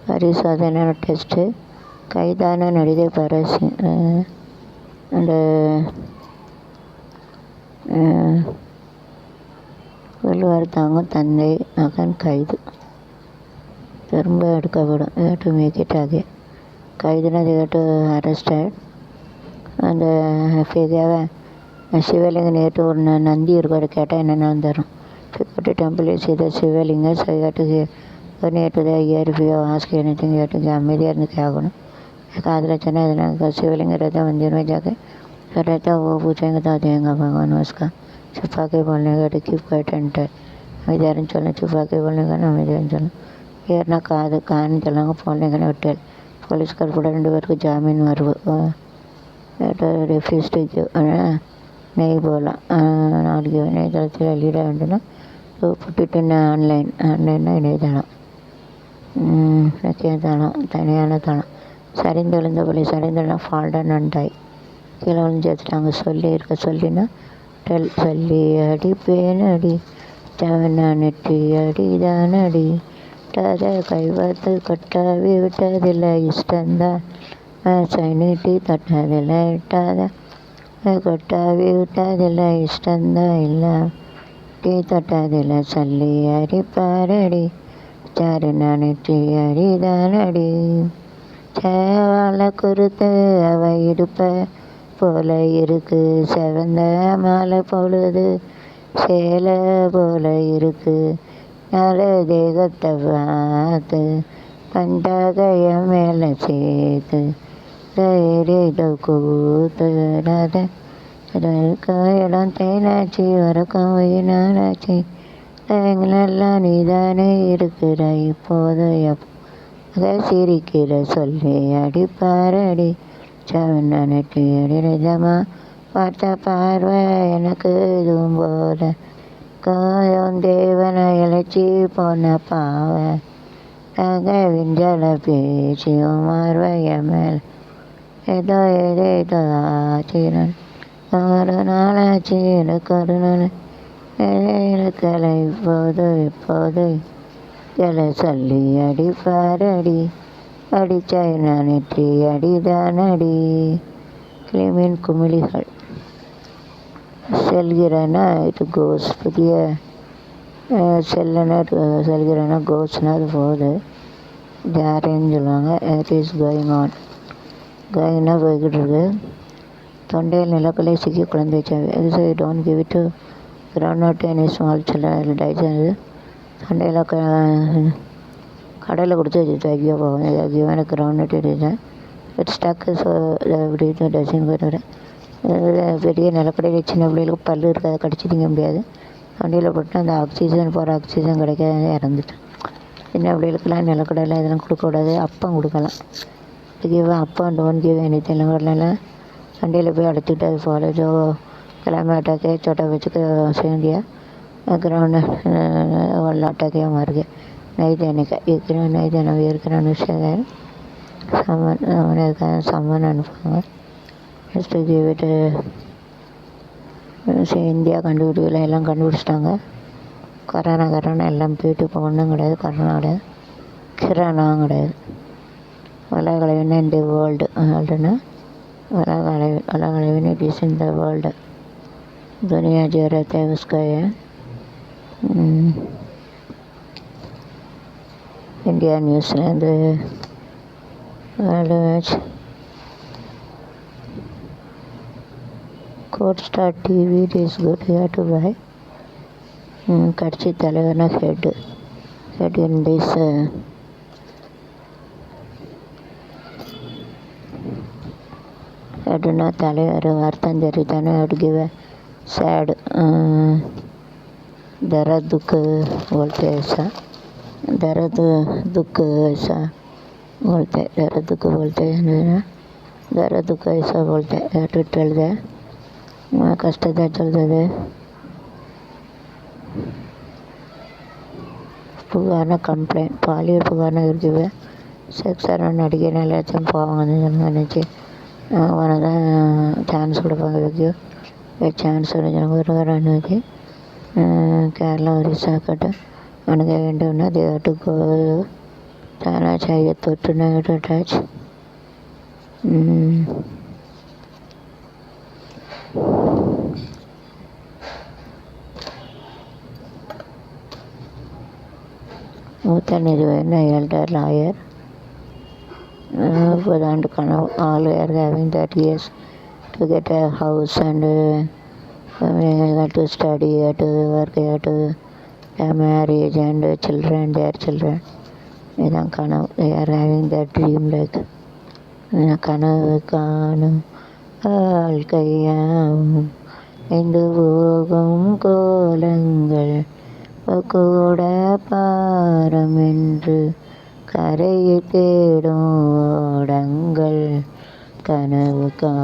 பரிசோதனை டெஸ்ட்டு கைதான நடிகை பரஸ் அந்த வள்ளுவர் தாங்கும் தந்தை மகன் கைது திரும்ப எடுக்கப்படும். to make it again. கைதுனா to arrested. அந்த ஃபிகரை சிவலிங்க நேற்று ஒரு நந்தி இருக்காரு கேட்டால் என்னென்ன வந்துடும். to temple is the Shivalinga so நேற்று தான் இயற்பியோ ஆஸ்க் எனிதிங் ஏற்றுக்கு அமைதியாக இருந்து கேட்கணும். காதில் சொன்னால் எதனா சிவலிங்க रहता मंदिर में जाके रहता वो पूछेंगे तो देंगे भगवान उसका. छुपा के बोलने का कीप क्वाइट एंड அமைதியாருன்னு சொல்லணும். छुपा के बोलने का அமைதியாருன்னு சொல்லணும். ஏறினா கான்னு சொல்லாங்க போனீங்கன்னு விட்டால் போலீஸ்கார் கூட 2 பேருக்கு ஜாமீன் வருவோம். ரெஃப்யூஸ் டு கிவ் நெய் போகலாம். நாளைக்கு இணையதளத்தில் வெளியிட வேண்டும்னா புட்டுட்டு ஆன்லைன்னா இணையதளம் தளம் தனியான தளம். சரிந்து விழுந்த போலி சரிந்துனா ஃபால்டன் அண்டாய் கீழே விழுந்து சேர்த்துட்டாங்க. சொல்லினா டெல் சொல்லி அடிப்பேன் அடி தவனா நெட்டி அடிதான அடி விட்டாத கைவாத்து கொட்டாவி விட்டதில்லை இஷ்டந்தான் சைனிட்டி தொட்டதில்லை விட்டாத கொட்டாவி விட்டதில்லை இஷ்டந்தான் இல்லை டீ தொட்டதில்லை சொல்லி அடிப்பாரடி சாரு நெட்டி அடிதானடி சேவாழை குறுத்து அவ இடுப்ப போல இருக்கு செவந்த மாலை பொழுது சேலை போல இருக்கு நல்ல தேகத்தை பார்த்து பண்டாகைய மேலே சேர்த்து கூத்து இடம் தேனாச்சி வரக்கம் உயிராச்சி எங்களெல்லாம் நீதானே இருக்கிற இப்போது அதை சிரிக்கிற சொல்லி அடிப்பாரடி சவன நெட்டி அடி நிஜமா பார்த்த பார்வை எனக்கு இதுவும் போல காயம் தேவனை இழைச்சி போன பாவை விஞ்சல பேச்சியும் மார்வைய மேல் ஏதோ ஏதோ ஆச்சிரன் ஒரு நாளாச்சு எனக்கு ஒரு நாள் இருக்கலை இப்போது ஜல சொல்லி அடிப்பாரடி அடிச்சாய் நான் நெற்றி அடிதான் அடி. கிளிமின் குமிழிகள் செல்கிறனா இது கோஸ் புதிய செல்கிறனா கோஸ்னா அது போகுது. ஜாரேன்னு சொல்லுவாங்க. இட் இஸ் கோயிங்னா போய்கிட்டு இருக்கு. தொண்டையில் நிலக்கலை சிக்கி குழந்தை வச்சாவே அது so don't give it to ground nut any small children டைஜன். தொண்டையில் கடையில் கொடுத்து வச்சு ஐயோ போகும் ஐயோன்னு கிரவுண்ட் நட் எடுத்தேன் இட் ஸ்டக்கு. ஸோ இப்படி டஜன் போய்ட்டு பெரிய நிலக்கடையில் சின்ன பிள்ளைகளுக்கு பல் இருக்காது கடிச்சு திங்க முடியாது. தொண்டையில் போட்டு அந்த ஆக்சிஜன் கிடைக்காது இறந்துட்டேன். சின்ன பிள்ளைகளுக்கெல்லாம் நிலக்கடையில் இதெல்லாம் கொடுக்கக்கூடாது. அப்பம் கொடுக்கலாம். அப்பம் டோன்ட் கிவ் எனி தெலுங்குலாம் வண்டியில் போய் அடைச்சிட்டு அது போல ஜோ கிளம்பி के छोटा बच्चे को सेम दिया ग्राउंड वाला अटैक मार गया नहीं देने का एक नहीं देना वेर का अनुष्य है सामान अनुपांगा just give it இந்தியா கண்டுபிடிக்கல எல்லாம் கண்டுபிடிச்சிட்டாங்க. கொரோனா எல்லாம் போயிட்டு இப்போ ஒன்றும் கிடையாது. கொரோனா கிடையாது, கிரானாவும் கிடையாது. உலகளவின இந்த வேர்ல்டுன்னா உலகளவின it is in the world. दुनिया जो रहता है उसका है. इंडिया न्यूजीलैंड वर्ल्ड मैच कोट Star TV it is good here to buy. கட்சி தலைவர்னா head in this headனா தலைவர் அர்த்தம் தெரியுதானே. would give a sad दर्द दुख बोलते ऐसा दर्द दुख ऐसा बोलते दर्द दुख बोलते हैं दर्द दुख ऐसा बोलते ट्विटर ಕಷ್ಟದ ಚಲ್ತದೆ. புகார்னா கம்ப்ளைண்ட் பாலியல் புகார்னா இருக்குது. செக்ஸான நடிகைனால ஏதாச்சும் போவாங்கன்னு நினச்சி அவனை தான் சான்ஸ் கொடுப்பாங்க. சான்ஸ் ஒரு வர அனுமதி Kerala or Visakata and again they have to go Tara Chayatu to never touch. Muthan is an elder lawyer. For the kind of all we are having that yes to get a house and to study, to work, to marriage and children, their children. They are having that dream like கனவுக்காணும் வாழ்க்கையாவும் என்று போகும் கோலங்கள் கூட பாரம் என்று கரையை தேடும் ஓடங்கள் கனவு